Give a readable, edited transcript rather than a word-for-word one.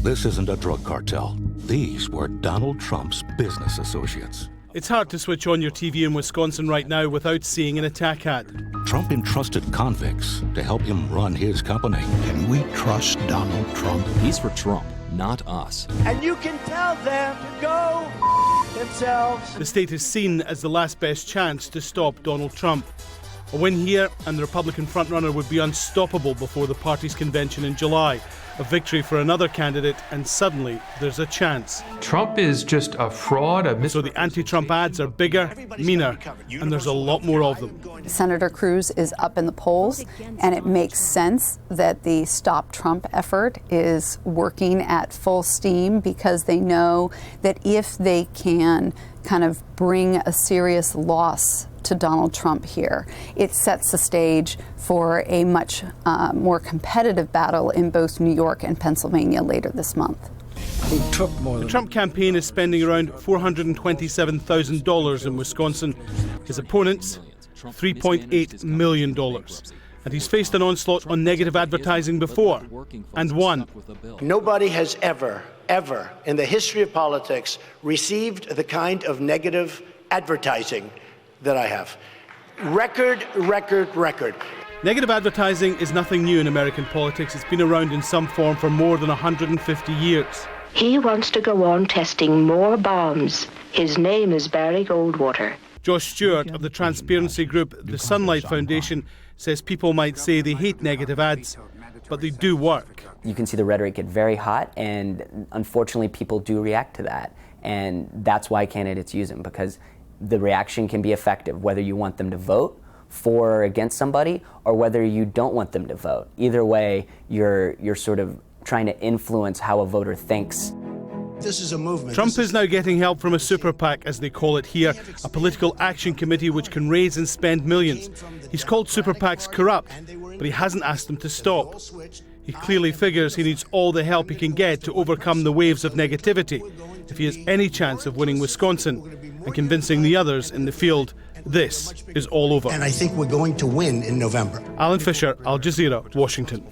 This isn't a drug cartel. These were Donald Trump's business associates. It's hard to switch on your TV in Wisconsin right now without seeing an attack ad. Trump entrusted convicts to help him run his company. Can we trust Donald Trump? He's for Trump, not us. And you can tell them to go themselves. The state is seen as the last best chance to stop Donald Trump. A win here and the Republican frontrunner would be unstoppable before the party's convention in July. A victory for another candidate, and suddenly there's a chance. Trump is just a fraud. So the anti-Trump ads are bigger, meaner, and there's a lot more of them. Senator Cruz is up in the polls, and it makes sense that the Stop Trump effort is working at full steam because they know that if they can kind of bring a serious loss to Donald Trump here, it sets the stage for a much more competitive battle in both New York and Pennsylvania later this month. The Trump campaign is spending around $427,000 in Wisconsin. His opponents, $3.8 million. And he's faced an onslaught on negative advertising before, and won. Nobody has ever in the history of politics received the kind of negative advertising that I have. Record. Negative advertising is nothing new in American politics. It's been around in some form for more than 150 years. He wants to go on testing more bombs. His name is Barry Goldwater. Josh Stewart of the transparency group The Sunlight Foundation says people might say they hate negative ads, but they do work. You can see the rhetoric get very hot, and unfortunately people do react to that. And that's why candidates use them, because the reaction can be effective, whether you want them to vote for or against somebody or whether you don't want them to vote. Either way, you're sort of trying to influence how a voter thinks. This is a movement. Trump is now getting help from a super PAC, as they call it here, a political action committee which can raise and spend millions. He's called super PACs corrupt, but he hasn't asked them to stop. He clearly figures he needs all the help he can get to overcome the waves of negativity if he has any chance of winning Wisconsin and convincing the others in the field this is all over. And I think we're going to win in November. Alan Fisher, Al Jazeera, Washington.